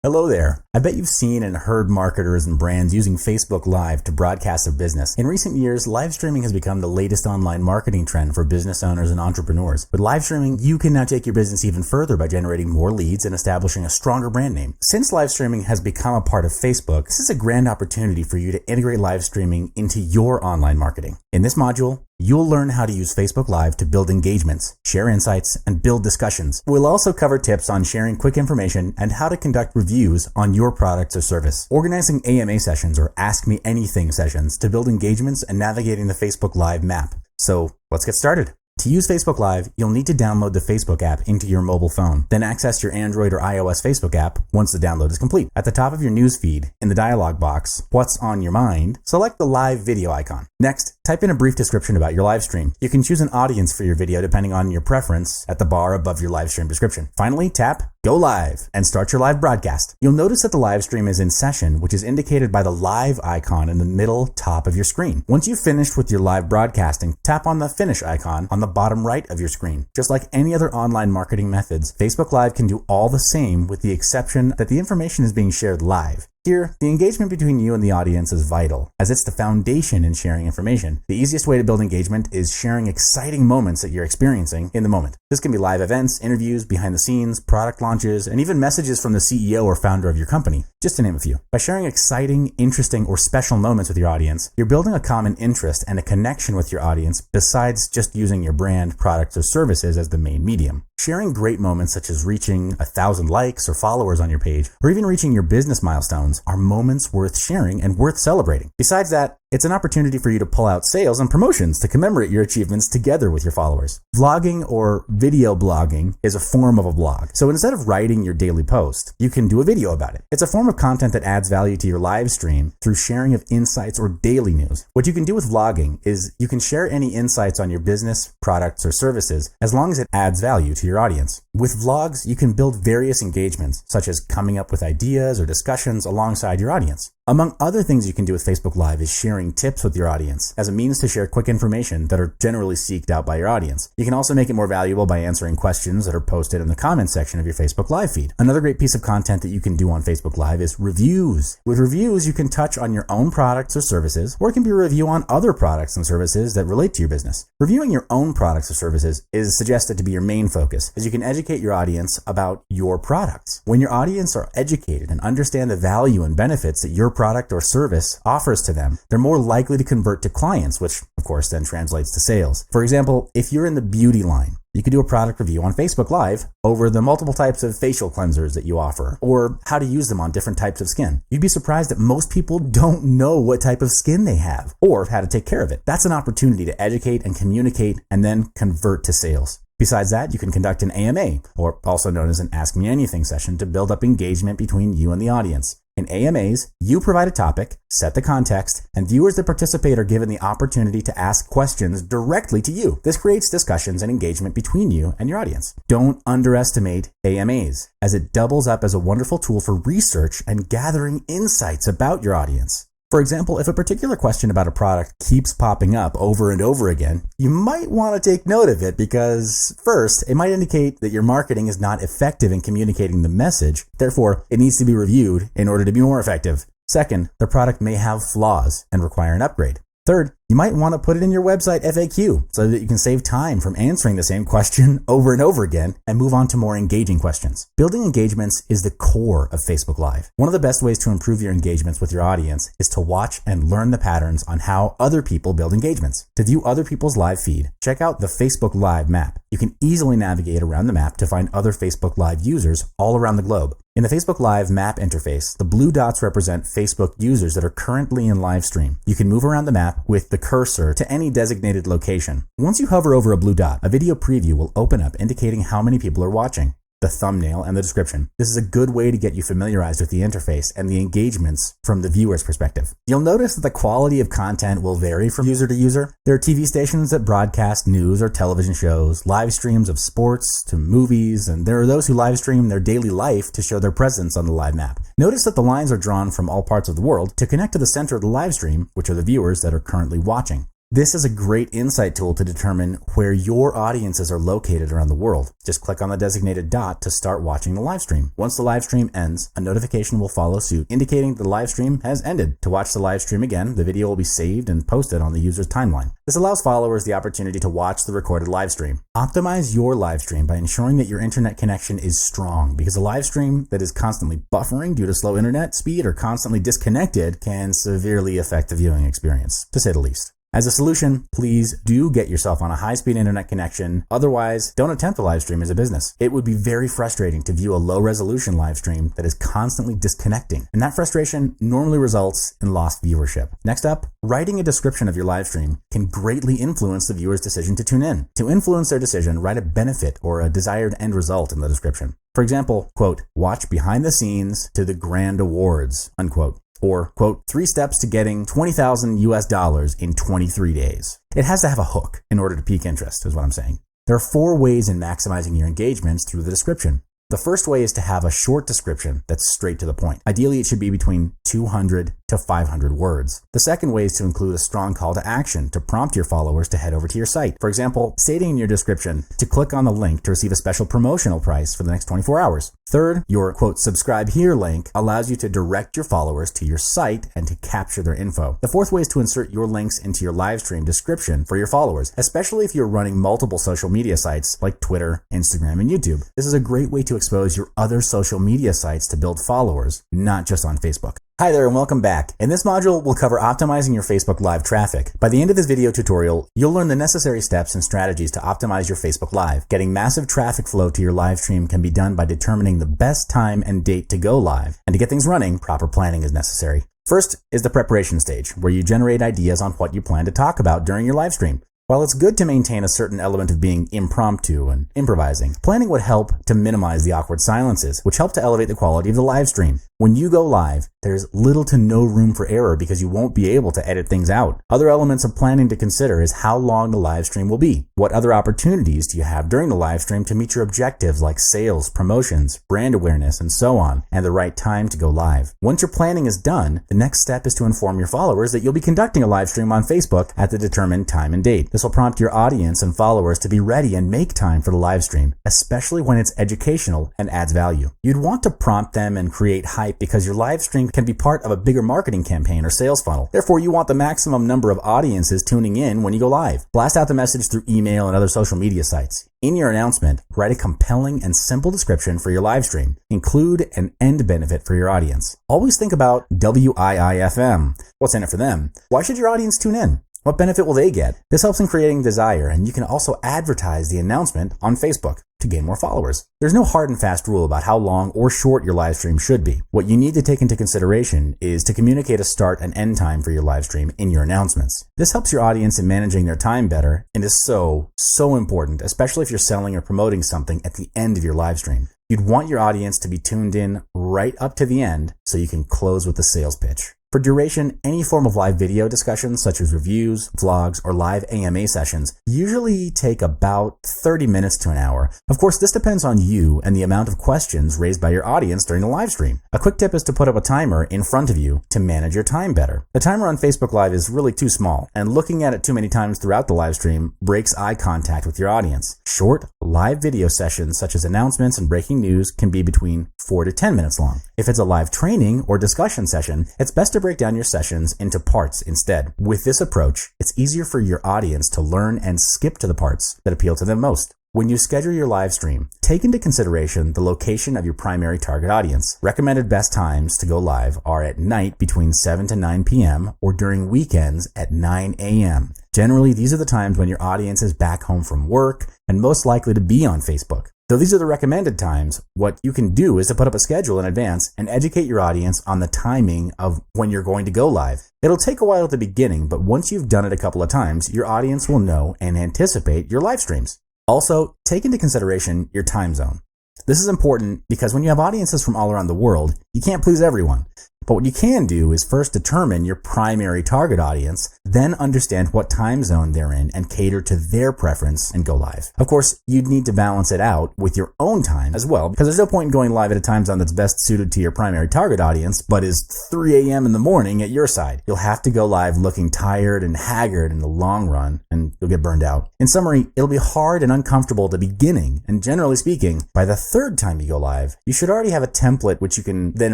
Hello there. I bet you've seen and heard marketers and brands using Facebook Live to broadcast their business. In recent years, live streaming has become the latest online marketing trend for business owners and entrepreneurs. With live streaming, you can now take your business even further by generating more leads and establishing a stronger brand name. Since live streaming has become a part of Facebook, this is a grand opportunity for you to integrate live streaming into your online marketing. In this module, you'll learn how to use Facebook Live to build engagements, share insights, and build discussions. We'll also cover tips on sharing quick information and how to conduct reviews on your products or service, organizing AMA sessions or Ask Me Anything sessions to build engagements and navigating the Facebook Live map. So let's get started. To use Facebook Live, you'll need to download the Facebook app into your mobile phone, then access your Android or iOS Facebook app once the download is complete. At the top of your newsfeed, in the dialog box, What's on Your Mind, select the live video icon. Next, type in a brief description about your live stream. You can choose an audience for your video depending on your preference at the bar above your live stream description. Finally, tap Go Live and start your live broadcast. You'll notice that the live stream is in session, which is indicated by the live icon in the middle top of your screen. Once you've finished with your live broadcasting, tap on the finish icon on the bottom right of your screen. Just like any other online marketing methods, Facebook Live can do all the same with the exception that the information is being shared live. Here, the engagement between you and the audience is vital, as it's the foundation in sharing information. The easiest way to build engagement is sharing exciting moments that you're experiencing in the moment. This can be live events, interviews, behind the scenes, product launches, and even messages from the CEO or founder of your company, just to name a few. By sharing exciting, interesting, or special moments with your audience, you're building a common interest and a connection with your audience besides just using your brand, products, or services as the main medium. Sharing great moments such as reaching 1,000 likes or followers on your page, or even reaching your business milestones are moments worth sharing and worth celebrating. Besides that, it's an opportunity for you to pull out sales and promotions to commemorate your achievements together with your followers. Vlogging or video blogging is a form of a blog. So instead of writing your daily post, you can do a video about it. It's a form of content that adds value to your live stream through sharing of insights or daily news. What you can do with vlogging is you can share any insights on your business, products, or services as long as it adds value to your audience. With vlogs, you can build various engagements, such as coming up with ideas or discussions alongside your audience. Among other things you can do with Facebook Live is sharing tips with your audience as a means to share quick information that are generally seeked out by your audience. You can also make it more valuable by answering questions that are posted in the comments section of your Facebook Live feed. Another great piece of content that you can do on Facebook Live is reviews. With reviews, you can touch on your own products or services, or it can be a review on other products and services that relate to your business. Reviewing your own products or services is suggested to be your main focus, as you can educate your audience about your products. When your audience are educated and understand the value and benefits that your product or service offers to them, they're more likely to convert to clients, which of course then translates to sales. For example, if you're in the beauty line, you could do a product review on Facebook Live over the multiple types of facial cleansers that you offer, or how to use them on different types of skin. You'd be surprised that most people don't know what type of skin they have, or how to take care of it. That's an opportunity to educate and communicate and then convert to sales. Besides that, you can conduct an AMA, or also known as an Ask Me Anything session, to build up engagement between you and the audience. In AMAs, you provide a topic, set the context, and viewers that participate are given the opportunity to ask questions directly to you. This creates discussions and engagement between you and your audience. Don't underestimate AMAs, as it doubles up as a wonderful tool for research and gathering insights about your audience. For example, if a particular question about a product keeps popping up over and over again, you might want to take note of it because, first, it might indicate that your marketing is not effective in communicating the message. Therefore, it needs to be reviewed in order to be more effective. Second, the product may have flaws and require an upgrade. Third, you might want to put it in your website FAQ so that you can save time from answering the same question over and over again and move on to more engaging questions. Building engagements is the core of Facebook Live. One of the best ways to improve your engagements with your audience is to watch and learn the patterns on how other people build engagements. To view other people's live feed, check out the Facebook Live map. You can easily navigate around the map to find other Facebook Live users all around the globe. In the Facebook Live map interface, the blue dots represent Facebook users that are currently in live stream. You can move around the map with the cursor to any designated location. Once you hover over a blue dot, a video preview will open up indicating how many people are watching. The thumbnail, and the description. This is a good way to get you familiarized with the interface and the engagements from the viewer's perspective. You'll notice that the quality of content will vary from user to user. There are TV stations that broadcast news or television shows, live streams of sports to movies, and there are those who live stream their daily life to show their presence on the live map. Notice that the lines are drawn from all parts of the world to connect to the center of the live stream, which are the viewers that are currently watching. This is a great insight tool to determine where your audiences are located around the world. Just click on the designated dot to start watching the live stream. Once the live stream ends, a notification will follow suit indicating the live stream has ended. To watch the live stream again, the video will be saved and posted on the user's timeline. This allows followers the opportunity to watch the recorded live stream. Optimize your live stream by ensuring that your internet connection is strong, because a live stream that is constantly buffering due to slow internet speed or constantly disconnected can severely affect the viewing experience, to say the least. As a solution, please do get yourself on a high-speed internet connection. Otherwise, don't attempt a live stream as a business. It would be very frustrating to view a low-resolution live stream that is constantly disconnecting, and that frustration normally results in lost viewership. Next up, writing a description of your live stream can greatly influence the viewer's decision to tune in. To influence their decision, write a benefit or a desired end result in the description. For example, quote, "Watch behind the scenes to the grand awards," unquote. Or, quote, "3 steps to getting $20,000 in 23 days. It has to have a hook in order to pique interest, is what I'm saying. There are 4 ways in maximizing your engagements through the description. The first way is to have a short description that's straight to the point. Ideally, it should be between 200 to 500 words. The second way is to include a strong call to action to prompt your followers to head over to your site. For example, stating in your description to click on the link to receive a special promotional price for the next 24 hours. Third, your, quote, "subscribe here" link allows you to direct your followers to your site and to capture their info. The fourth way is to insert your links into your live stream description for your followers, especially if you're running multiple social media sites like Twitter, Instagram, and YouTube. This is a great way to expose your other social media sites to build followers, not just on Facebook. Hi there and welcome back. In this module, we'll cover optimizing your Facebook Live traffic. By the end of this video tutorial, you'll learn the necessary steps and strategies to optimize your Facebook Live. Getting massive traffic flow to your live stream can be done by determining the best time and date to go live. And to get things running, proper planning is necessary. First is the preparation stage, where you generate ideas on what you plan to talk about during your live stream. While it's good to maintain a certain element of being impromptu and improvising, planning would help to minimize the awkward silences, which help to elevate the quality of the live stream. When you go live, there's little to no room for error because you won't be able to edit things out. Other elements of planning to consider is how long the live stream will be. What other opportunities do you have during the live stream to meet your objectives like sales, promotions, brand awareness, and so on, and the right time to go live. Once your planning is done, the next step is to inform your followers that you'll be conducting a live stream on Facebook at the determined time and date. This will prompt your audience and followers to be ready and make time for the live stream, especially when it's educational and adds value. You'd want to prompt them and create hype because your live stream can be part of a bigger marketing campaign or sales funnel. Therefore, you want the maximum number of audiences tuning in when you go live. Blast out the message through email and other social media sites. In your announcement, write a compelling and simple description for your live stream. Include an end benefit for your audience. Always think about WIIFM. What's in it for them? Why should your audience tune in? What benefit will they get? This helps in creating desire, and you can also advertise the announcement on Facebook to gain more followers. There's no hard and fast rule about how long or short your live stream should be. What you need to take into consideration is to communicate a start and end time for your live stream in your announcements. This helps your audience in managing their time better and is so important, especially if you're selling or promoting something at the end of your live stream. You'd want your audience to be tuned in right up to the end so you can close with the sales pitch. For duration, any form of live video discussions such as reviews, vlogs, or live AMA sessions usually take about 30 minutes to an hour. Of course, this depends on you and the amount of questions raised by your audience during the live stream. A quick tip is to put up a timer in front of you to manage your time better. The timer on Facebook Live is really too small, and looking at it too many times throughout the live stream breaks eye contact with your audience. Short, live video sessions such as announcements and breaking news can be between 4 to 10 minutes long. If it's a live training or discussion session, it's best to break down your sessions into parts instead. With this approach, it's easier for your audience to learn and skip to the parts that appeal to them most. When you schedule your live stream, take into consideration the location of your primary target audience. Recommended best times to go live are at night between 7 to 9 p.m. or during weekends at 9 a.m. Generally, these are the times when your audience is back home from work and most likely to be on Facebook. Though these are the recommended times, what you can do is to put up a schedule in advance and educate your audience on the timing of when you're going to go live. It'll take a while at the beginning, but once you've done it a couple of times, your audience will know and anticipate your live streams. Also, take into consideration your time zone. This is important because when you have audiences from all around the world, you can't please everyone. But what you can do is first determine your primary target audience, then understand what time zone they're in and cater to their preference and go live. Of course, you'd need to balance it out with your own time as well, because there's no point in going live at a time zone that's best suited to your primary target audience, but is 3 a.m. in the morning at your side. You'll have to go live looking tired and haggard in the long run, and you'll get burned out. In summary, it'll be hard and uncomfortable at the beginning, and generally speaking, by the third time you go live, you should already have a template which you can then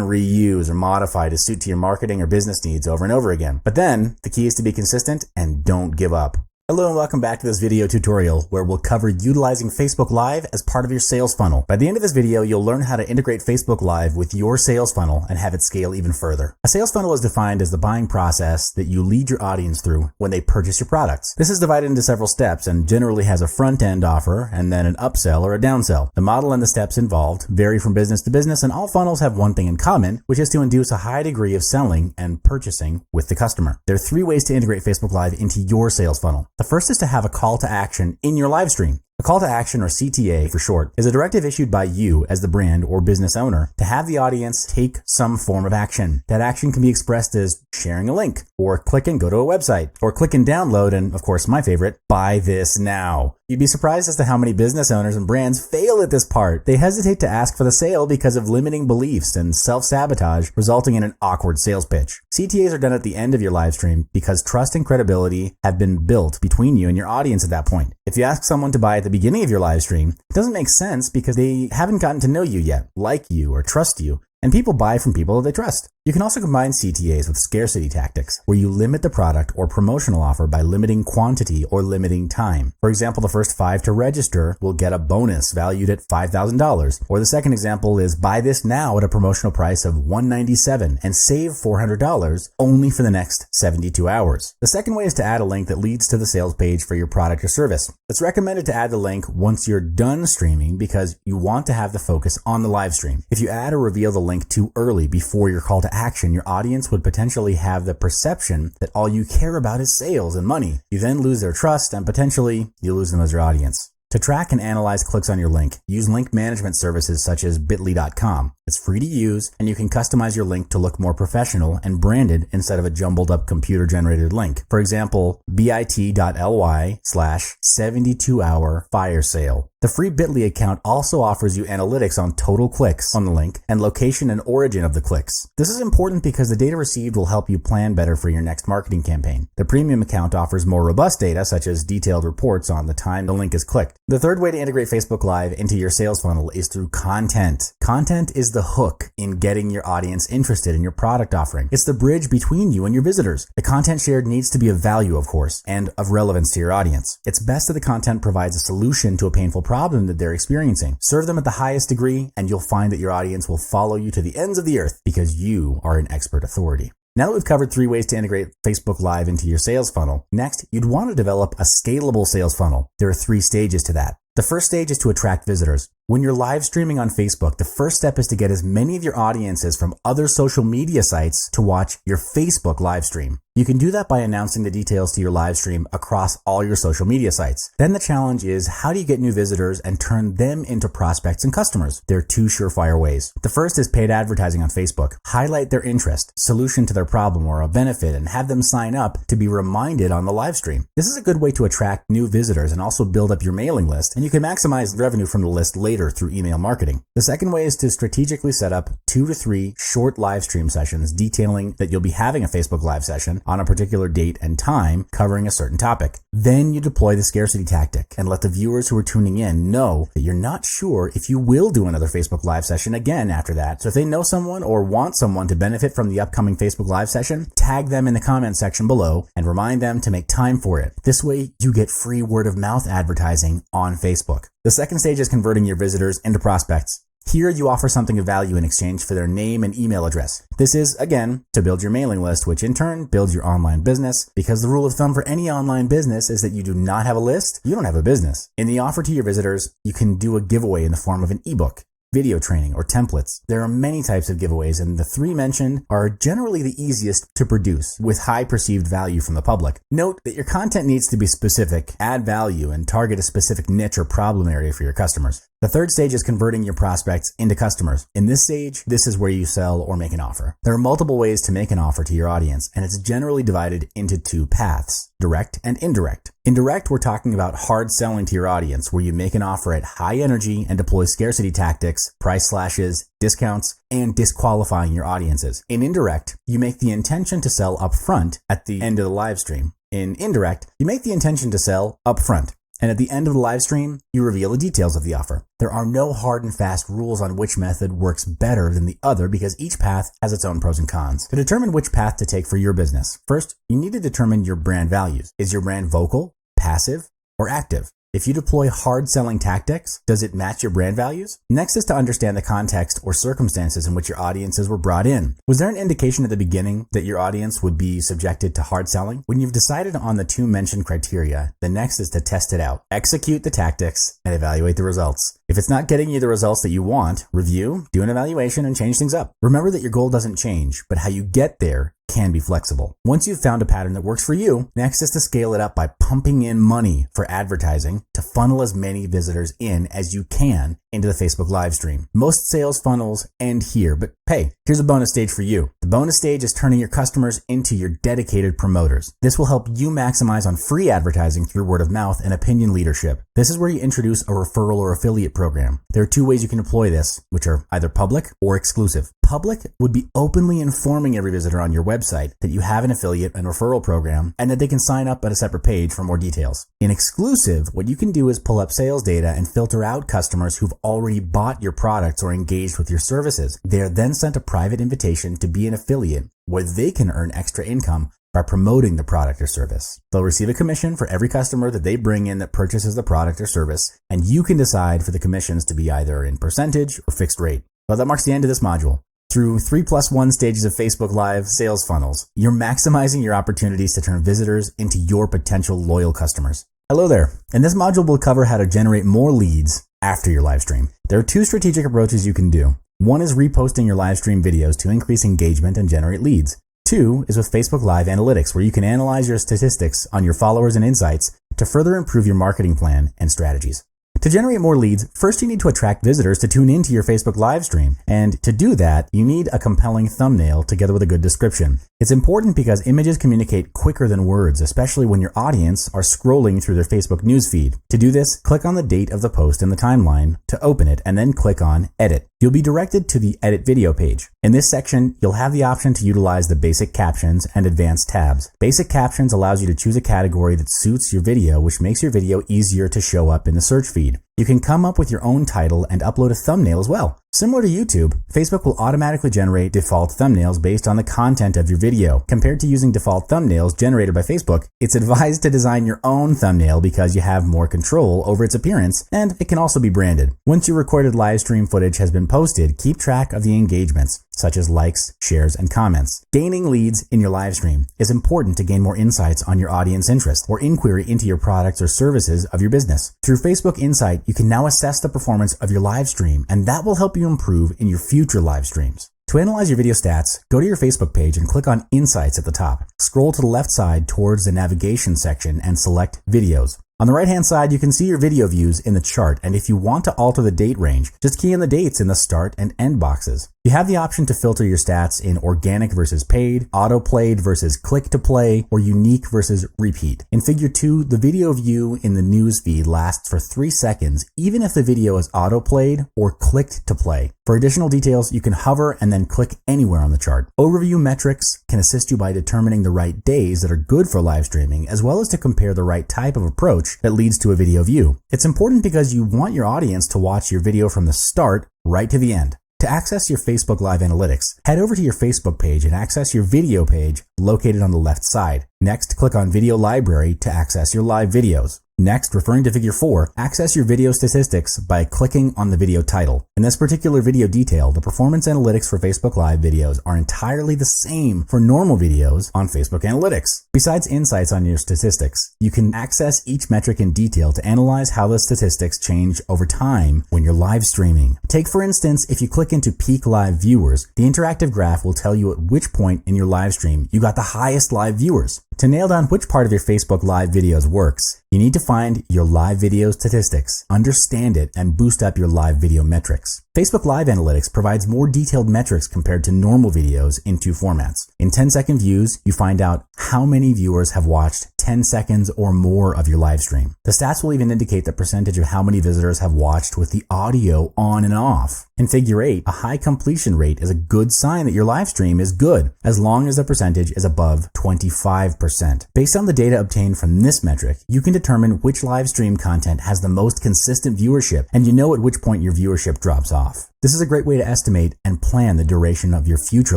reuse or modify to suit to your marketing or business needs over and over again. But then, the key is to be consistent and don't give up. Hello and welcome back to this video tutorial where we'll cover utilizing Facebook Live as part of your sales funnel. By the end of this video, you'll learn how to integrate Facebook Live with your sales funnel and have it scale even further. A sales funnel is defined as the buying process that you lead your audience through when they purchase your products. This is divided into several steps and generally has a front-end offer and then an upsell or a downsell. The model and the steps involved vary from business to business, and all funnels have one thing in common, which is to induce a high degree of selling and purchasing with the customer. There are 3 ways to integrate Facebook Live into your sales funnel. The first is to have a call to action in your live stream. A call to action, or CTA for short, is a directive issued by you as the brand or business owner to have the audience take some form of action. That action can be expressed as sharing a link, or click and go to a website, or click and download, and of course my favorite, buy this now. You'd be surprised as to how many business owners and brands fail at this part. They hesitate to ask for the sale because of limiting beliefs and self-sabotage, resulting in an awkward sales pitch. CTAs are done at the end of your live stream because trust and credibility have been built between you and your audience at that point. If you ask someone to buy at the beginning of your live stream, it doesn't make sense because they haven't gotten to know you yet, like you, or trust you. And people buy from people they trust. You can also combine CTAs with scarcity tactics, where you limit the product or promotional offer by limiting quantity or limiting time. For example, the first 5 to register will get a bonus valued at $5,000. Or the second example is buy this now at a promotional price of $197 and save $400 only for the next 72 hours. The second way is to add a link that leads to the sales page for your product or service. It's recommended to add the link once you're done streaming because you want to have the focus on the live stream. If you add or reveal the link too early before your call to action, your audience would potentially have the perception that all you care about is sales and money. You then lose their trust and potentially you lose them as your audience. To track and analyze clicks on your link, use link management services such as bitly.com. It's free to use, and you can customize your link to look more professional and branded instead of a jumbled up computer generated link. For example, bit.ly/72-hour fire sale. The free Bitly account also offers you analytics on total clicks on the link and location and origin of the clicks. This is important because the data received will help you plan better for your next marketing campaign. The premium account offers more robust data, such as detailed reports on the time the link is clicked. The third way to integrate Facebook Live into your sales funnel is through content. Content is the hook in getting your audience interested in your product offering. It's the bridge between you and your visitors. The content shared needs to be of value, of course, and of relevance to your audience. It's best that the content provides a solution to a painful problem that they're experiencing. Serve them at the highest degree, and you'll find that your audience will follow you to the ends of the earth because you are an expert authority. Now that we've covered 3 ways to integrate Facebook Live into your sales funnel, next, you'd want to develop a scalable sales funnel. There are 3 stages to that. The first stage is to attract visitors. When you're live streaming on Facebook, the first step is to get as many of your audiences from other social media sites to watch your Facebook live stream. You can do that by announcing the details to your live stream across all your social media sites. Then the challenge is, how do you get new visitors and turn them into prospects and customers? There are 2 surefire ways. The first is paid advertising on Facebook. Highlight their interest, solution to their problem, or a benefit, and have them sign up to be reminded on the live stream. This is a good way to attract new visitors and also build up your mailing list, and you can maximize revenue from the list later through email marketing. The second way is to strategically set up 2 to 3 short live stream sessions detailing that you'll be having a Facebook Live session on a particular date and time covering a certain topic. Then you deploy the scarcity tactic and let the viewers who are tuning in know that you're not sure if you will do another Facebook Live session again after that. So if they know someone or want someone to benefit from the upcoming Facebook Live session, tag them in the comment section below and remind them to make time for it. This way you get free word of mouth advertising on Facebook. The second stage is converting your visitors into prospects. Here you offer something of value in exchange for their name and email address. This is, again, to build your mailing list, which in turn builds your online business, because the rule of thumb for any online business is that you do not have a list, you don't have a business. In the offer to your visitors, you can do a giveaway in the form of an ebook. video training, or templates. There are many types of giveaways, and the three mentioned are generally the easiest to produce with high perceived value from the public. Note that your content needs to be specific, add value, and target a specific niche or problem area for your customers. The third stage is converting your prospects into customers. In this stage, this is where you sell or make an offer. There are multiple ways to make an offer to your audience, and it's generally divided into two paths: direct and indirect. Indirect, we're talking about hard selling to your audience, where you make an offer at high energy and deploy scarcity tactics, price slashes, discounts, and disqualifying your audiences. In indirect, you make the intention to sell upfront at the end of the live stream. In indirect, you make the intention to sell upfront, and at the end of the live stream, you reveal the details of the offer. There are no hard and fast rules on which method works better than the other because each path has its own pros and cons. To determine which path to take for your business, first, you need to determine your brand values. Is your brand vocal, passive, or active? If you deploy hard selling tactics, does it match your brand values? Next is to understand the context or circumstances in which your audiences were brought in. Was there an indication at the beginning that your audience would be subjected to hard selling? When you've decided on the two mentioned criteria, the next is to test it out, execute the tactics, and evaluate the results. If it's not getting you the results that you want, review, do an evaluation, and change things up. Remember that your goal doesn't change, but how you get there can be flexible. Once you've found a pattern that works for you, next is to scale it up by pumping in money for advertising to funnel as many visitors in as you can into the Facebook live stream. Most sales funnels end here, but hey, here's a bonus stage for you. The bonus stage is turning your customers into your dedicated promoters. This will help you maximize on free advertising through word of mouth and opinion leadership. This is where you introduce a referral or affiliate program. There are two ways you can deploy this, which are either public or exclusive. Public would be openly informing every visitor on your website that you have an affiliate and referral program and that they can sign up at a separate page for more details. In exclusive, what you can do is pull up sales data and filter out customers who've already bought your products or engaged with your services. They are then sent a private invitation to be an affiliate where they can earn extra income by promoting the product or service. They'll receive a commission for every customer that they bring in that purchases the product or service, and you can decide for the commissions to be either in percentage or fixed rate. Well, that marks the end of this module. Through 3+1 stages of Facebook Live sales funnels, you're maximizing your opportunities to turn visitors into your potential loyal customers. Hello there. In this module, we'll cover how to generate more leads after your live stream. There are two strategic approaches you can do. One is reposting your live stream videos to increase engagement and generate leads. Two is with Facebook Live Analytics, where you can analyze your statistics on your followers and insights to further improve your marketing plan and strategies. To generate more leads, first you need to attract visitors to tune into your Facebook live stream. And to do that, you need a compelling thumbnail together with a good description. It's important because images communicate quicker than words, especially when your audience are scrolling through their Facebook newsfeed. To do this, click on the date of the post in the timeline to open it and then click on Edit. You'll be directed to the Edit Video page. In this section, you'll have the option to utilize the basic captions and advanced tabs. Basic captions allows you to choose a category that suits your video, which makes your video easier to show up in the search feed. You can come up with your own title and upload a thumbnail as well. Similar to YouTube, Facebook will automatically generate default thumbnails based on the content of your video. Compared to using default thumbnails generated by Facebook, it's advised to design your own thumbnail because you have more control over its appearance, and it can also be branded. Once your recorded live stream footage has been posted, keep track of the engagements, such as likes, shares, and comments. Gaining leads in your live stream is important to gain more insights on your audience interest or inquiry into your products or services of your business. Through Facebook Insight, you can now assess the performance of your live stream, and that will help you improve in your future live streams. To analyze your video stats, go to your Facebook page and click on Insights at the top. Scroll to the left side towards the navigation section and select Videos. On the right-hand side, you can see your video views in the chart, and if you want to alter the date range, just key in the dates in the start and end boxes. You have the option to filter your stats in organic versus paid, auto-played versus click-to-play, or unique versus repeat. In Figure 2, the video view in the news feed lasts for 3 seconds, even if the video is auto-played or clicked-to-play. For additional details, you can hover and then click anywhere on the chart. Overview metrics can assist you by determining the right days that are good for live streaming, as well as to compare the right type of approach that leads to a video view. It's important because you want your audience to watch your video from the start right to the end. To access your Facebook Live Analytics, head over to your Facebook page and access your video page located on the left side. Next, click on Video Library to access your live videos. Next, referring to figure 4, access your video statistics by clicking on the video title. In this particular video detail, the performance analytics for Facebook Live videos are entirely the same for normal videos on Facebook Analytics. Besides insights on your statistics, you can access each metric in detail to analyze how the statistics change over time when you're live streaming. Take for instance, if you click into peak live viewers, the interactive graph will tell you at which point in your live stream you got the highest live viewers. To nail down which part of your Facebook Live videos works, you need to find your live video statistics, understand it, and boost up your live video metrics. Facebook Live Analytics provides more detailed metrics compared to normal videos in 2 formats. In 10-second views, you find out how many viewers have watched 10 seconds or more of your live stream. The stats will even indicate the percentage of how many visitors have watched with the audio on and off. In figure 8, a high completion rate is a good sign that your live stream is good, as long as the percentage is above 25%. Based on the data obtained from this metric, you can determine which live stream content has the most consistent viewership, and you know at which point your viewership drops off. This is a great way to estimate and plan the duration of your future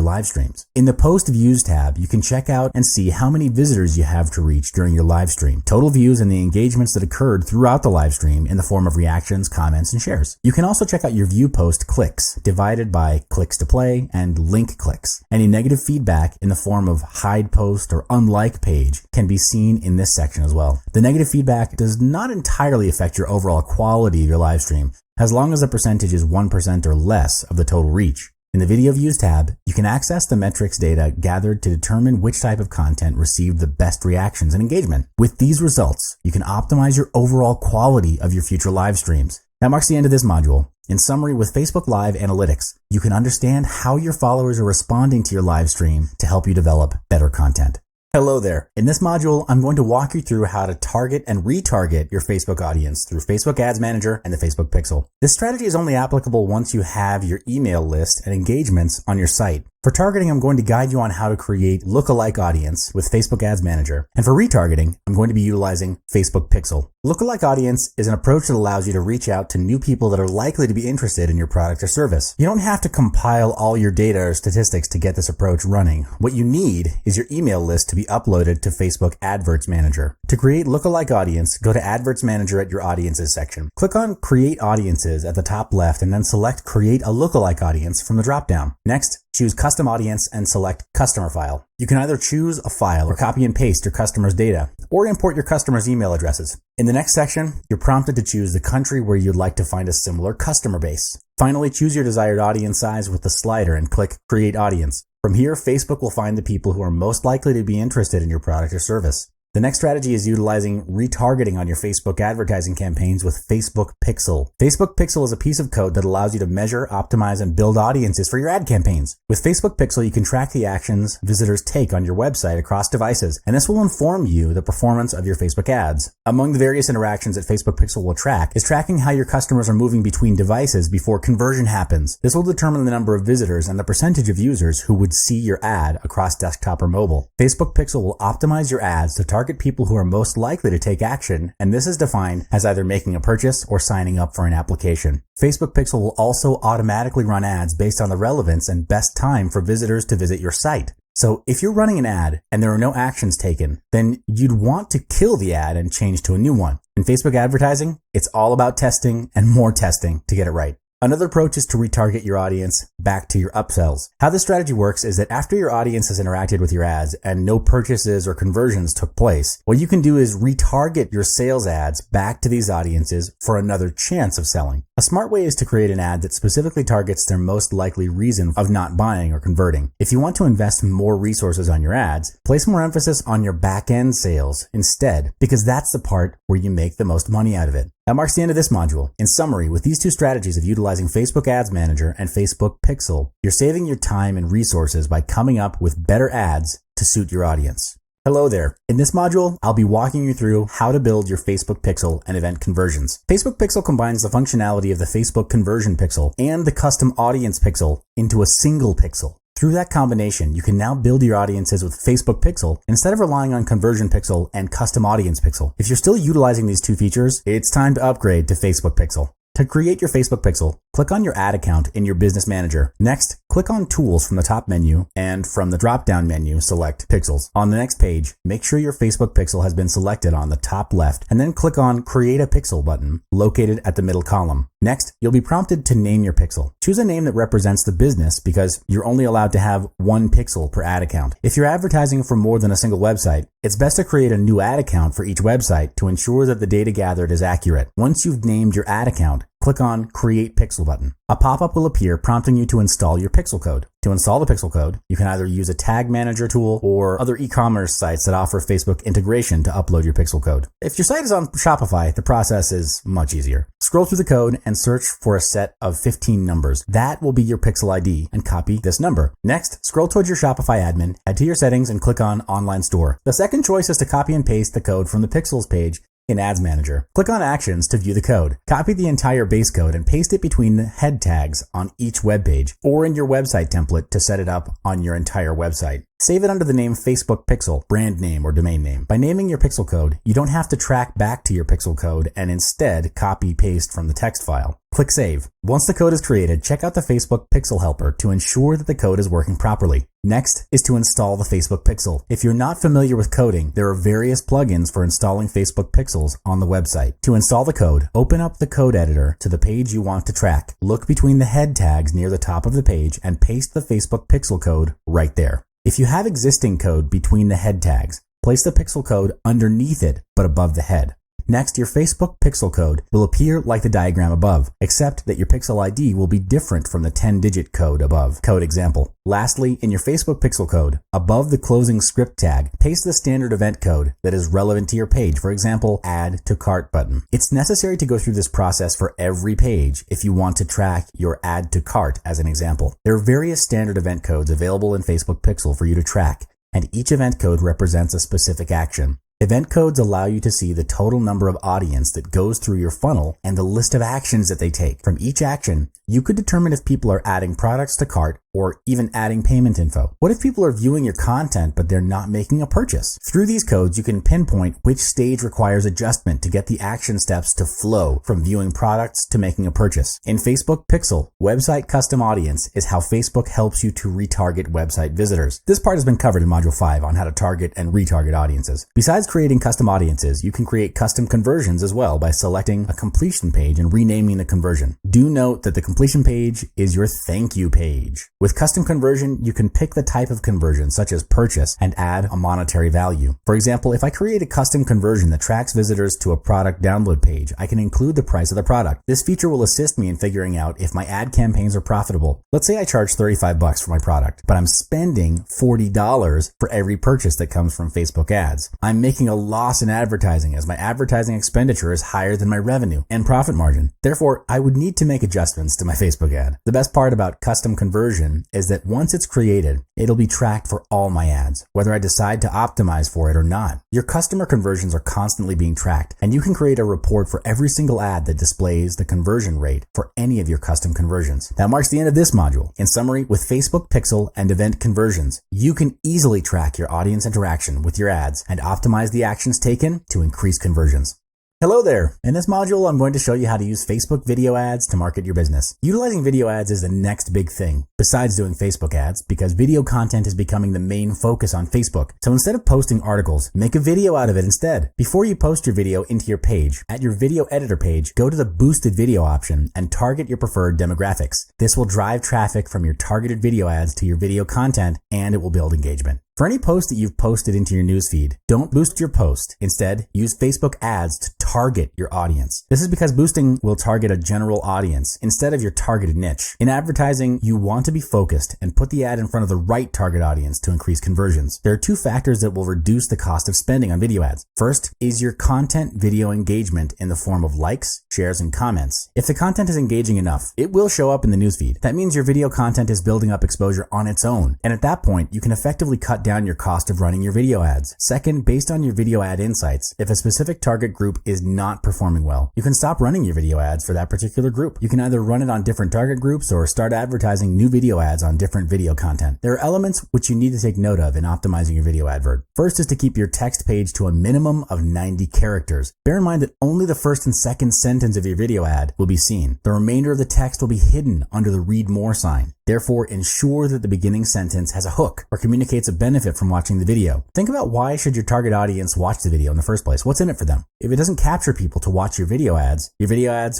live streams. In the Post Views tab, you can check out and see how many visitors you have to reach during your live stream, total views, and the engagements that occurred throughout the live stream in the form of reactions, comments, and shares. You can also check out your view post clicks, divided by clicks to play and link clicks. Any negative feedback in the form of hide post or unlike page can be seen in this section as well. The negative feedback does not entirely affect your overall quality of your live stream, as long as the percentage is 1% or less of the total reach. In the Video Views tab, you can access the metrics data gathered to determine which type of content received the best reactions and engagement. With these results, you can optimize your overall quality of your future live streams. That marks the end of this module. In summary, with Facebook Live Analytics, you can understand how your followers are responding to your live stream to help you develop better content. Hello there. In this module, I'm going to walk you through how to target and retarget your Facebook audience through Facebook Ads Manager and the Facebook Pixel. This strategy is only applicable once you have your email list and engagements on your site. For targeting, I'm going to guide you on how to create lookalike audience with Facebook Ads Manager. And for retargeting, I'm going to be utilizing Facebook Pixel. Lookalike audience is an approach that allows you to reach out to new people that are likely to be interested in your product or service. You don't have to compile all your data or statistics to get this approach running. What you need is your email list to be uploaded to Facebook Adverts Manager. To create lookalike audience, go to Adverts Manager at your Audiences section. Click on Create Audiences at the top left and then select Create a Lookalike Audience from the drop-down. Next, choose Custom Audience and select Customer File. You can either choose a file or copy and paste your customer's data, or import your customer's email addresses. In the next section, you're prompted to choose the country where you'd like to find a similar customer base. Finally, choose your desired audience size with the slider and click Create Audience. From here, Facebook will find the people who are most likely to be interested in your product or service. The next strategy is utilizing retargeting on your Facebook advertising campaigns with Facebook Pixel. Facebook Pixel is a piece of code that allows you to measure, optimize, and build audiences for your ad campaigns. With Facebook Pixel, you can track the actions visitors take on your website across devices, and this will inform you the performance of your Facebook ads. Among the various interactions that Facebook Pixel will track is tracking how your customers are moving between devices before conversion happens. This will determine the number of visitors and the percentage of users who would see your ad across desktop or mobile. Facebook Pixel will optimize your ads to target people who are most likely to take action, and this is defined as either making a purchase or signing up for an application. Facebook Pixel will also automatically run ads based on the relevance and best time for visitors to visit your site. So if you're running an ad and there are no actions taken, then you'd want to kill the ad and change to a new one. In Facebook advertising, it's all about testing and more testing to get it right. Another approach is to retarget your audience back to your upsells. How this strategy works is that after your audience has interacted with your ads and no purchases or conversions took place, what you can do is retarget your sales ads back to these audiences for another chance of selling. A smart way is to create an ad that specifically targets their most likely reason of not buying or converting. If you want to invest more resources on your ads, place more emphasis on your back-end sales instead, because that's the part where you make the most money out of it. That marks the end of this module. In summary, with these two strategies of utilizing Facebook Ads Manager and Facebook Pixel, you're saving your time and resources by coming up with better ads to suit your audience. Hello there. In this module, I'll be walking you through how to build your Facebook Pixel and event conversions. Facebook Pixel combines the functionality of the Facebook Conversion Pixel and the Custom Audience Pixel into a single pixel. Through that combination, you can now build your audiences with Facebook Pixel instead of relying on Conversion Pixel and Custom Audience Pixel. If you're still utilizing these two features, it's time to upgrade to Facebook Pixel. To create your Facebook pixel, click on your ad account in your business manager. Next, click on Tools from the top menu, and from the drop-down menu, select Pixels. On the next page, make sure your Facebook pixel has been selected on the top left, and then click on Create a Pixel button, located at the middle column. Next, you'll be prompted to name your pixel. Choose a name that represents the business because you're only allowed to have one pixel per ad account. If you're advertising for more than a single website, it's best to create a new ad account for each website to ensure that the data gathered is accurate. Once you've named your ad account, click on Create Pixel button. A pop-up will appear prompting you to install your pixel code. To install the pixel code, you can either use a tag manager tool or other e-commerce sites that offer Facebook integration to upload your pixel code. If your site is on Shopify, the process is much easier. Scroll through the code and search for a set of 15 numbers. That will be your pixel ID, and copy this number. Next, scroll towards your Shopify admin, head to your settings, and click on Online Store. The second choice is to copy and paste the code from the Pixels page in Ads Manager. Click on Actions to view the code. Copy the entire base code and paste it between the head tags on each web page or in your website template to set it up on your entire website. Save it under the name Facebook Pixel, brand name or domain name. By naming your pixel code, you don't have to track back to your pixel code and instead copy-paste from the text file. Click Save. Once the code is created, check out the Facebook Pixel Helper to ensure that the code is working properly. Next is to install the Facebook Pixel. If you're not familiar with coding, there are various plugins for installing Facebook Pixels on the website. To install the code, open up the code editor to the page you want to track. Look between the head tags near the top of the page and paste the Facebook Pixel code right there. If you have existing code between the head tags, place the pixel code underneath it but above the head. Next, your Facebook pixel code will appear like the diagram above, except that your pixel ID will be different from the 10-digit code above. Code example. Lastly, in your Facebook pixel code, above the closing script tag, paste the standard event code that is relevant to your page, for example, Add to Cart button. It's necessary to go through this process for every page if you want to track your Add to Cart as an example. There are various standard event codes available in Facebook Pixel for you to track, and each event code represents a specific action. Event codes allow you to see the total number of audience that goes through your funnel and the list of actions that they take. From each action, you could determine if people are adding products to cart or even adding payment info. What if people are viewing your content but they're not making a purchase? Through these codes, you can pinpoint which stage requires adjustment to get the action steps to flow from viewing products to making a purchase. In Facebook Pixel, Website Custom Audience is how Facebook helps you to retarget website visitors. This part has been covered in Module 5 on how to target and retarget audiences. Besides creating custom audiences, you can create custom conversions as well by selecting a completion page and renaming the conversion. Do note that the completion page is your thank you page. With custom conversion, you can pick the type of conversion, such as purchase, and add a monetary value. For example, if I create a custom conversion that tracks visitors to a product download page, I can include the price of the product. This feature will assist me in figuring out if my ad campaigns are profitable. Let's say I charge $35 for my product, but I'm spending $40 for every purchase that comes from Facebook ads. I'm making a loss in advertising as my advertising expenditure is higher than my revenue and profit margin. Therefore, I would need to make adjustments to my Facebook ad. The best part about custom conversion is that once it's created, it'll be tracked for all my ads, whether I decide to optimize for it or not. Your customer conversions are constantly being tracked, and you can create a report for every single ad that displays the conversion rate for any of your custom conversions. That marks the end of this module. In summary, with Facebook Pixel and event conversions, you can easily track your audience interaction with your ads and optimize the actions taken to increase conversions. Hello there! In this module, I'm going to show you how to use Facebook video ads to market your business. Utilizing video ads is the next big thing, besides doing Facebook ads, because video content is becoming the main focus on Facebook. So instead of posting articles, make a video out of it instead. Before you post your video into your page, at your video editor page, go to the boosted video option and target your preferred demographics. This will drive traffic from your targeted video ads to your video content, and it will build engagement. For any post that you've posted into your newsfeed, don't boost your post. Instead, use Facebook ads to target your audience. This is because boosting will target a general audience instead of your targeted niche. In advertising, you want to be focused and put the ad in front of the right target audience to increase conversions. There are two factors that will reduce the cost of spending on video ads. First is your content video engagement in the form of likes, shares, and comments. If the content is engaging enough, it will show up in the newsfeed. That means your video content is building up exposure on its own, and at that point, you can effectively cut down your cost of running your video ads. Second, based on your video ad insights, if a specific target group is not performing well, you can stop running your video ads for that particular group. You can either run it on different target groups or start advertising new video ads on different video content. There are elements which you need to take note of in optimizing your video advert. First is to keep your text page to a minimum of 90 characters. Bear in mind that only the first and second sentence of your video ad will be seen. The remainder of the text will be hidden under the read more sign. Therefore, ensure that the beginning sentence has a hook or communicates a benefit from watching the video. Think about why should your target audience watch the video in the first place? What's in it for them? If it doesn't capture people to watch your video ads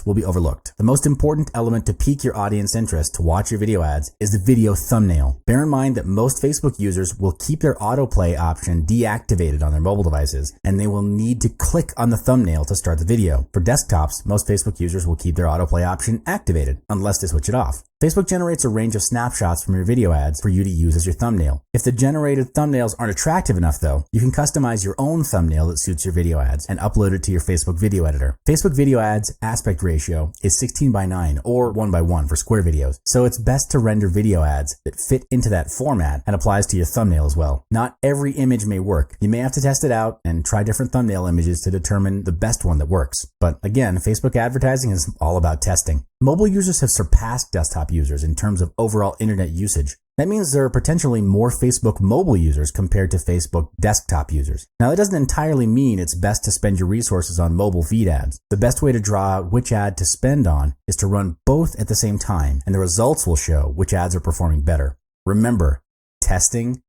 will be overlooked. The most important element to pique your audience interest to watch your video ads is the video thumbnail. Bear in mind that most Facebook users will keep their autoplay option deactivated on their mobile devices, and they will need to click on the thumbnail to start the video. For desktops, most Facebook users will keep their autoplay option activated unless they switch it off. Facebook generates a range of snapshots from your video ads for you to use as your thumbnail. If the generated thumbnails aren't attractive enough though, you can customize your own thumbnail that suits your video ads and upload it to your Facebook video editor. Facebook video ads aspect ratio is 16:9 or 1:1 for square videos, so it's best to render video ads that fit into that format and applies to your thumbnail as well. Not every image may work. You may have to test it out and try different thumbnail images to determine the best one that works. But again, Facebook advertising is all about testing. Mobile users have surpassed desktop users in terms of overall internet usage. That means there are potentially more Facebook mobile users compared to Facebook desktop users. Now, that doesn't entirely mean it's best to spend your resources on mobile feed ads. The best way to draw out which ad to spend on is to run both at the same time, and the results will show which ads are performing better. Remember, testing,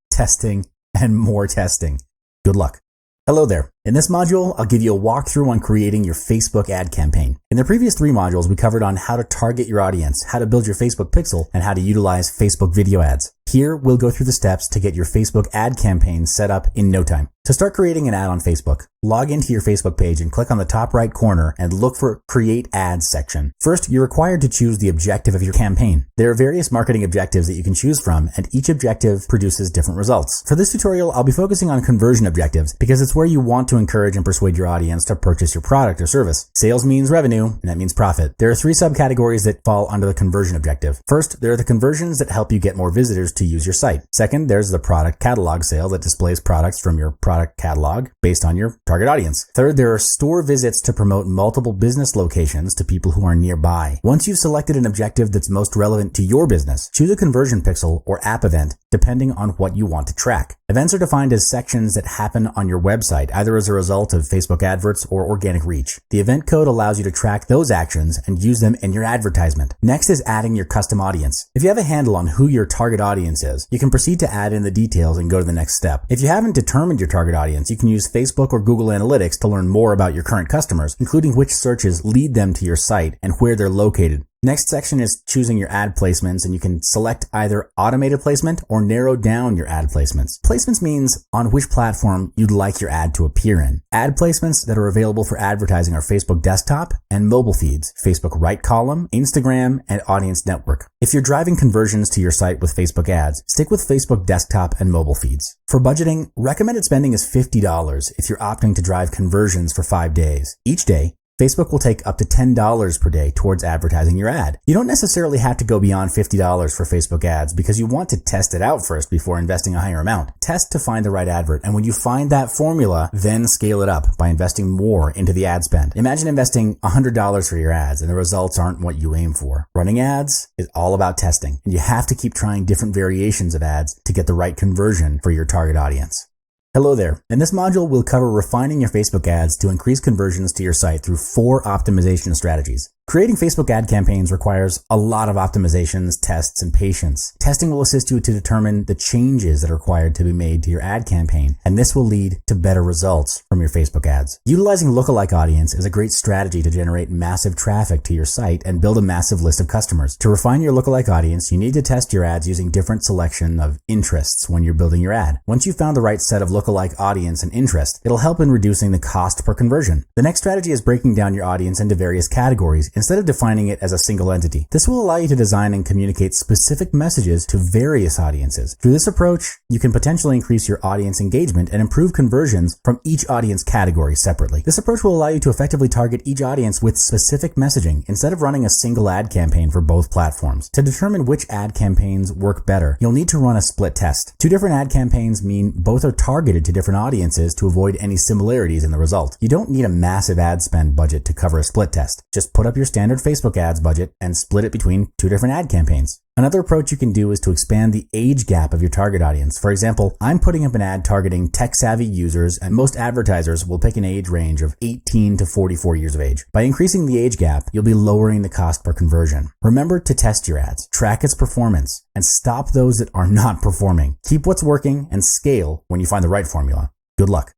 and more testing. Good luck. Hello there. In this module, I'll give you a walkthrough on creating your Facebook ad campaign. In the previous 3 modules, we covered on how to target your audience, how to build your Facebook pixel, and how to utilize Facebook video ads. Here, we'll go through the steps to get your Facebook ad campaign set up in no time. To start creating an ad on Facebook, log into your Facebook page and click on the top right corner and look for Create Ads section. First, you're required to choose the objective of your campaign. There are various marketing objectives that you can choose from, and each objective produces different results. For this tutorial, I'll be focusing on conversion objectives because it's where you want to encourage and persuade your audience to purchase your product or service. Sales means revenue, and that means profit. There are 3 subcategories that fall under the conversion objective. First, there are the conversions that help you get more visitors to use your site. Second, there's the product catalog sale that displays products from your product catalog based on your target audience. Third, there are store visits to promote multiple business locations to people who are nearby. Once you've selected an objective that's most relevant to your business, choose a conversion pixel or app event depending on what you want to track. Events are defined as sections that happen on your website, either as a result of Facebook adverts or organic reach. The event code allows you to track those actions and use them in your advertisement. Next is adding your custom audience. If you have a handle on who your target audience is, you can proceed to add in the details and go to the next step. If you haven't determined your target audience, you can use Facebook or Google Analytics to learn more about your current customers, including which searches lead them to your site and where they're located. Next section is choosing your ad placements, and you can select either automated placement or narrow down your ad placements. Placements means on which platform you'd like your ad to appear in. Ad placements that are available for advertising are Facebook desktop and mobile feeds, Facebook right column, Instagram, and audience network. If you're driving conversions to your site with Facebook ads, stick with Facebook desktop and mobile feeds. For budgeting, recommended spending is $50 if you're opting to drive conversions for 5 days. Each day, Facebook will take up to $10 per day towards advertising your ad. You don't necessarily have to go beyond $50 for Facebook ads because you want to test it out first before investing a higher amount. Test to find the right advert, and when you find that formula, then scale it up by investing more into the ad spend. Imagine investing $100 for your ads and the results aren't what you aim for. Running ads is all about testing, and you have to keep trying different variations of ads to get the right conversion for your target audience. Hello there. In this module, we'll cover refining your Facebook ads to increase conversions to your site through 4 optimization strategies. Creating Facebook ad campaigns requires a lot of optimizations, tests, and patience. Testing will assist you to determine the changes that are required to be made to your ad campaign, and this will lead to better results from your Facebook ads. Utilizing lookalike audience is a great strategy to generate massive traffic to your site and build a massive list of customers. To refine your lookalike audience, you need to test your ads using different selection of interests when you're building your ad. Once you've found the right set of lookalike audience and interest, it'll help in reducing the cost per conversion. The next strategy is breaking down your audience into various categories instead of defining it as a single entity. This will allow you to design and communicate specific messages to various audiences. Through this approach, you can potentially increase your audience engagement and improve conversions from each audience category separately. This approach will allow you to effectively target each audience with specific messaging instead of running a single ad campaign for both platforms. To determine which ad campaigns work better, you'll need to run a split test. Two different ad campaigns mean both are targeted to different audiences to avoid any similarities in the result. You don't need a massive ad spend budget to cover a split test. Just put up your standard Facebook ads budget and split it between two different ad campaigns. Another approach you can do is to expand the age gap of your target audience. For example, I'm putting up an ad targeting tech-savvy users, and most advertisers will pick an age range of 18 to 44 years of age. By increasing the age gap, you'll be lowering the cost per conversion. Remember to test your ads, track its performance, and stop those that are not performing. Keep what's working and scale when you find the right formula. Good luck.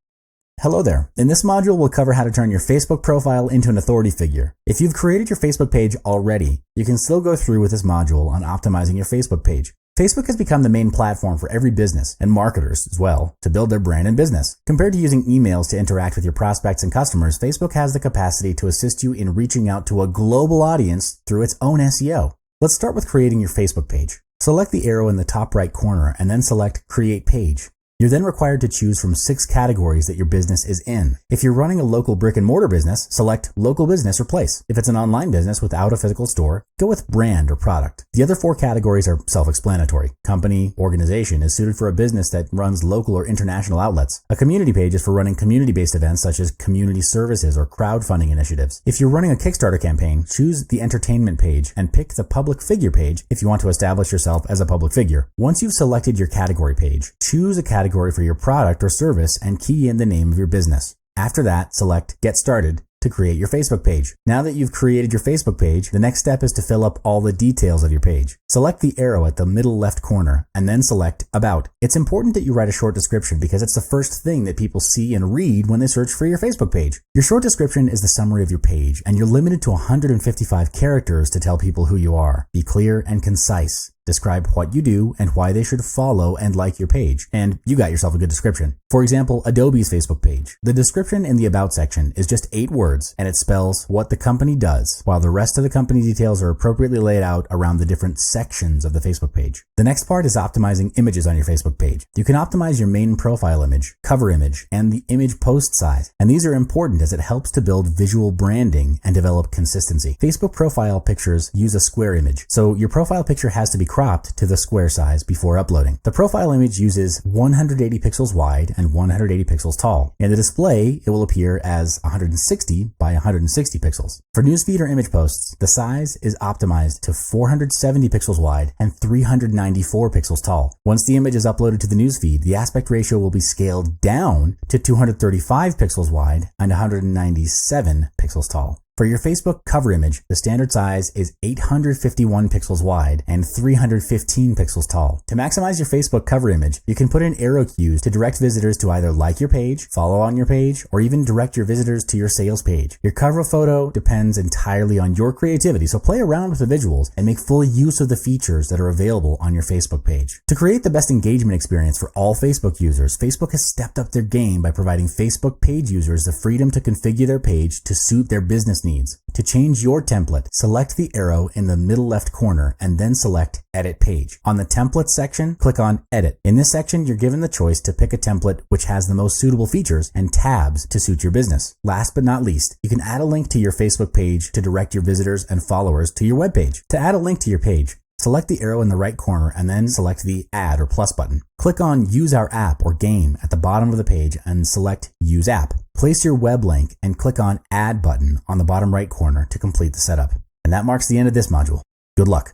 Hello there. In this module, we'll cover how to turn your Facebook profile into an authority figure. If you've created your Facebook page already, you can still go through with this module on optimizing your Facebook page. Facebook has become the main platform for every business, and marketers as well, to build their brand and business. Compared to using emails to interact with your prospects and customers, Facebook has the capacity to assist you in reaching out to a global audience through its own SEO. Let's start with creating your Facebook page. Select the arrow in the top right corner and then select Create Page. You're then required to choose from 6 categories that your business is in. If you're running a local brick and mortar business, select local business or place. If it's an online business without a physical store, go with brand or product. The other 4 categories are self-explanatory. Company, organization is suited for a business that runs local or international outlets. A community page is for running community-based events such as community services or crowdfunding initiatives. If you're running a Kickstarter campaign, choose the entertainment page and pick the public figure page if you want to establish yourself as a public figure. Once you've selected your category page, choose a category for your product or service and key in the name of your business. After that, select Get Started to create your Facebook page. Now that you've created your Facebook page, the next step is to fill up all the details of your page. Select the arrow at the middle left corner and then select About. It's important that you write a short description because it's the first thing that people see and read when they search for your Facebook page. Your short description is the summary of your page, and you're limited to 155 characters to tell people who you are. Be clear and concise. Describe what you do and why they should follow and like your page, and you got yourself a good description. For example, Adobe's Facebook page. The description in the About section is just 8 words, and it spells what the company does, while the rest of the company details are appropriately laid out around the different sections of the Facebook page. The next part is optimizing images on your Facebook page. You can optimize your main profile image, cover image, and the image post size, and these are important as it helps to build visual branding and develop consistency. Facebook profile pictures use a square image, so your profile picture has to be cropped to the square size before uploading. The profile image uses 180 pixels wide and 180 pixels tall. In the display, it will appear as 160 by 160 pixels. For newsfeed or image posts, the size is optimized to 470 pixels wide and 394 pixels tall. Once the image is uploaded to the newsfeed, the aspect ratio will be scaled down to 235 pixels wide and 197 pixels tall. For your Facebook cover image, the standard size is 851 pixels wide and 315 pixels tall. To maximize your Facebook cover image, you can put in arrow cues to direct visitors to either like your page, follow on your page, or even direct your visitors to your sales page. Your cover photo depends entirely on your creativity, so play around with the visuals and make full use of the features that are available on your Facebook page. To create the best engagement experience for all Facebook users, Facebook has stepped up their game by providing Facebook page users the freedom to configure their page to suit their business needs. To change your template, select the arrow in the middle left corner and then select Edit Page. On the Template section, click on Edit. In this section, you're given the choice to pick a template which has the most suitable features and tabs to suit your business. Last but not least, you can add a link to your Facebook page to direct your visitors and followers to your web page. To add a link to your page, select the arrow in the right corner and then select the Add or Plus button. Click on Use Our App or Game at the bottom of the page and select Use App. Place your web link and click on Add button on the bottom right corner to complete the setup. And that marks the end of this module. Good luck.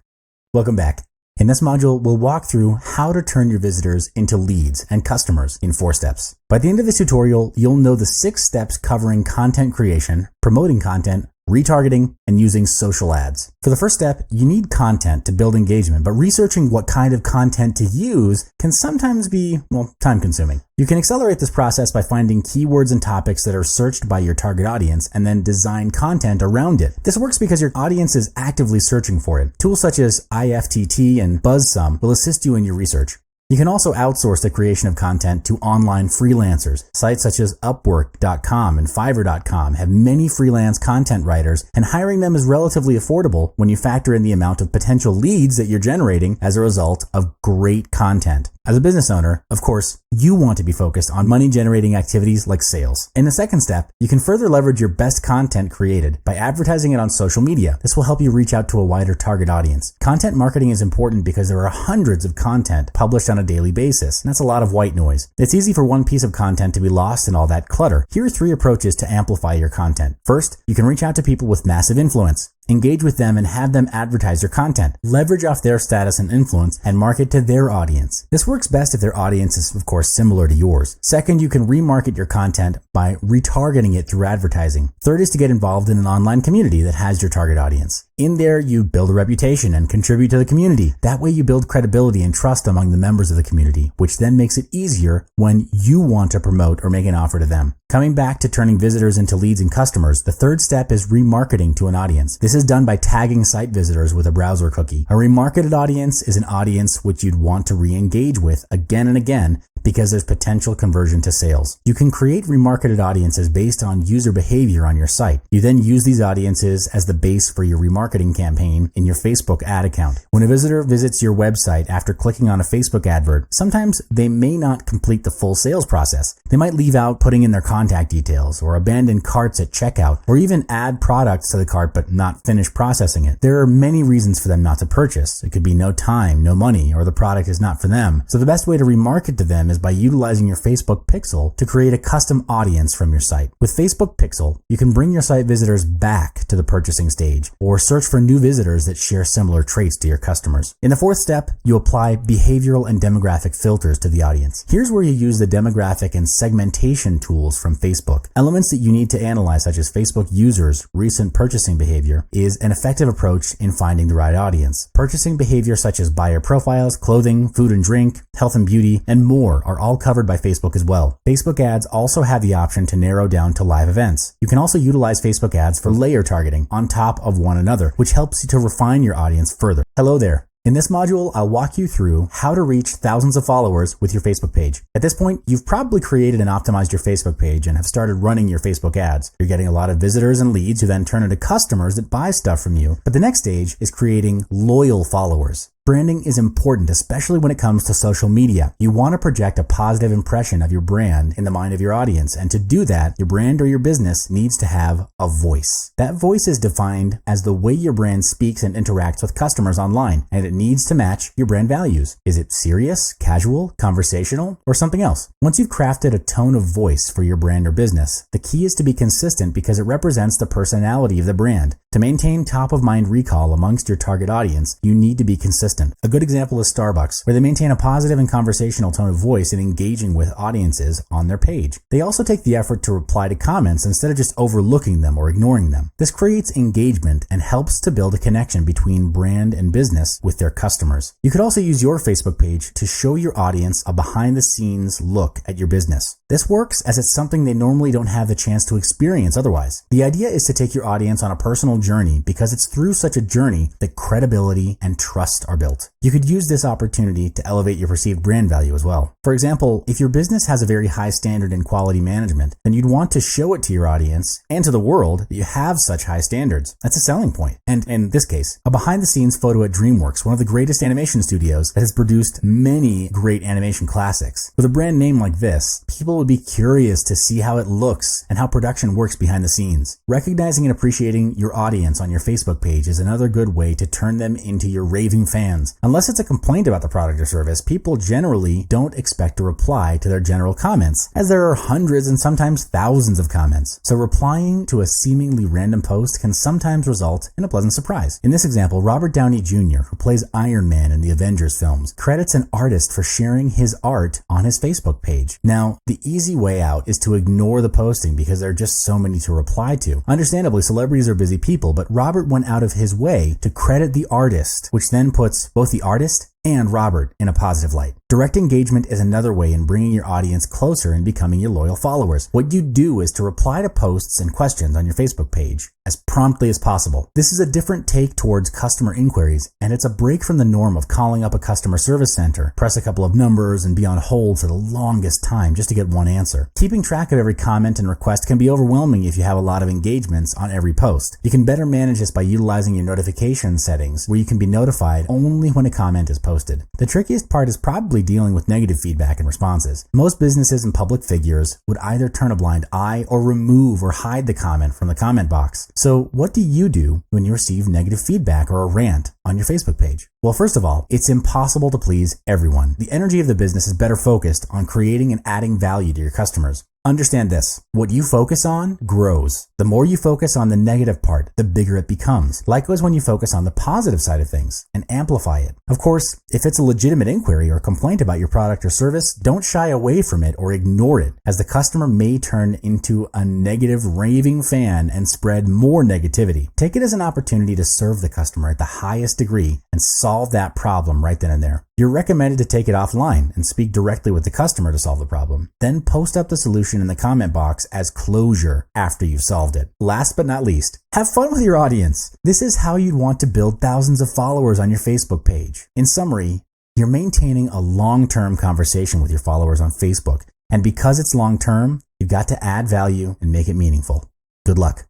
Welcome back. In this module, we'll walk through how to turn your visitors into leads and customers in 4 steps. By the end of this tutorial, you'll know the 6 steps covering content creation, promoting content, retargeting, and using social ads. For the first step, you need content to build engagement, but researching what kind of content to use can sometimes be, time consuming. You can accelerate this process by finding keywords and topics that are searched by your target audience and then design content around it. This works because your audience is actively searching for it. Tools such as IFTT and BuzzSum will assist you in your research. You can also outsource the creation of content to online freelancers. Sites such as Upwork.com and Fiverr.com have many freelance content writers, and hiring them is relatively affordable when you factor in the amount of potential leads that you're generating as a result of great content. As a business owner, of course, you want to be focused on money-generating activities like sales. In the second step, you can further leverage your best content created by advertising it on social media. This will help you reach out to a wider target audience. Content marketing is important because there are hundreds of content published on a daily basis, and that's a lot of white noise. It's easy for one piece of content to be lost in all that clutter. Here are 3 approaches to amplify your content. First, you can reach out to people with massive influence. Engage with them and have them advertise your content. Leverage off their status and influence and market to their audience. This works best if their audience is, of course, similar to yours. Second, you can remarket your content by retargeting it through advertising. Third is to get involved in an online community that has your target audience. In there, you build a reputation and contribute to the community. That way you build credibility and trust among the members of the community, which then makes it easier when you want to promote or make an offer to them. Coming back to turning visitors into leads and customers, the third step is remarketing to an audience. This is done by tagging site visitors with a browser cookie. A remarketed audience is an audience which you'd want to re-engage with again and again because there's potential conversion to sales. You can create remarketed audiences based on user behavior on your site. You then use these audiences as the base for your remarketing campaign in your Facebook ad account. When a visitor visits your website after clicking on a Facebook advert, sometimes they may not complete the full sales process. They might leave out putting in their contact details or abandon carts at checkout or even add products to the cart but not finish processing it. There are many reasons for them not to purchase. It could be no time, no money, or the product is not for them. So the best way to remarket to them is by utilizing your Facebook Pixel to create a custom audience from your site. With Facebook Pixel, you can bring your site visitors back to the purchasing stage or search for new visitors that share similar traits to your customers. In the fourth step, you apply behavioral and demographic filters to the audience. Here's where you use the demographic and segmentation tools from Facebook. Elements that you need to analyze, such as Facebook users' recent purchasing behavior, is an effective approach in finding the right audience. Purchasing behavior such as buyer profiles, clothing, food and drink, health and beauty, and more are all covered by Facebook as well. Facebook ads also have the option to narrow down to live events. You can also utilize Facebook ads for layer targeting on top of one another, which helps you to refine your audience further. Hello there. In this module, I'll walk you through how to reach thousands of followers with your Facebook page. At this point, you've probably created and optimized your Facebook page and have started running your Facebook ads. You're getting a lot of visitors and leads who then turn into customers that buy stuff from you. But the next stage is creating loyal followers. Branding is important, especially when it comes to social media. You want to project a positive impression of your brand in the mind of your audience, and to do that, your brand or your business needs to have a voice. That voice is defined as the way your brand speaks and interacts with customers online, and it needs to match your brand values. Is it serious, casual, conversational, or something else? Once you've crafted a tone of voice for your brand or business, the key is to be consistent because it represents the personality of the brand. To maintain top-of-mind recall amongst your target audience, you need to be consistent. A good example is Starbucks, where they maintain a positive and conversational tone of voice in engaging with audiences on their page. They also take the effort to reply to comments instead of just overlooking them or ignoring them. This creates engagement and helps to build a connection between brand and business with their customers. You could also use your Facebook page to show your audience a behind-the-scenes look at your business. This works as it's something they normally don't have the chance to experience otherwise. The idea is to take your audience on a personal journey because it's through such a journey that credibility and trust are built. You could use this opportunity to elevate your perceived brand value as well. For example, if your business has a very high standard in quality management, then you'd want to show it to your audience and to the world that you have such high standards. That's a selling point. And in this case, a behind-the-scenes photo at DreamWorks, one of the greatest animation studios that has produced many great animation classics. With a brand name like this, people would be curious to see how it looks and how production works behind the scenes. Recognizing and appreciating your audience on your Facebook page is another good way to turn them into your raving fans. Unless it's a complaint about the product or service, people generally don't expect to reply to their general comments, as there are hundreds and sometimes thousands of comments. So replying to a seemingly random post can sometimes result in a pleasant surprise. In this example, Robert Downey Jr., who plays Iron Man in the Avengers films, credits an artist for sharing his art on his Facebook page. Now, the easy way out is to ignore the posting because there are just so many to reply to. Understandably, celebrities are busy people, but Robert went out of his way to credit the artist, which then puts both the artist and Robert in a positive light. Direct engagement is another way in bringing your audience closer and becoming your loyal followers. What you do is to reply to posts and questions on your Facebook page as promptly as possible. This is a different take towards customer inquiries, and it's a break from the norm of calling up a customer service center, press a couple of numbers, and be on hold for the longest time just to get one answer. Keeping track of every comment and request can be overwhelming if you have a lot of engagements on every post. You can better manage this by utilizing your notification settings, where you can be notified only when a comment is posted. The trickiest part is probably dealing with negative feedback and responses. Most businesses and public figures would either turn a blind eye or remove or hide the comment from the comment box. So what do you do when you receive negative feedback or a rant on your Facebook page? Well, first of all, it's impossible to please everyone. The energy of the business is better focused on creating and adding value to your customers. Understand this: what you focus on grows. The more you focus on the negative part, the bigger it becomes. Likewise, when you focus on the positive side of things and amplify it. Of course, if it's a legitimate inquiry or complaint about your product or service, don't shy away from it or ignore it, as the customer may turn into a negative raving fan and spread more negativity. Take it as an opportunity to serve the customer at the highest degree and solve that problem right then and there. You're recommended to take it offline and speak directly with the customer to solve the problem. Then post up the solution in the comment box as closure after you've solved it. Last but not least, have fun with your audience. This is how you'd want to build thousands of followers on your Facebook page. In summary, you're maintaining a long-term conversation with your followers on Facebook. And because it's long-term, you've got to add value and make it meaningful. Good luck.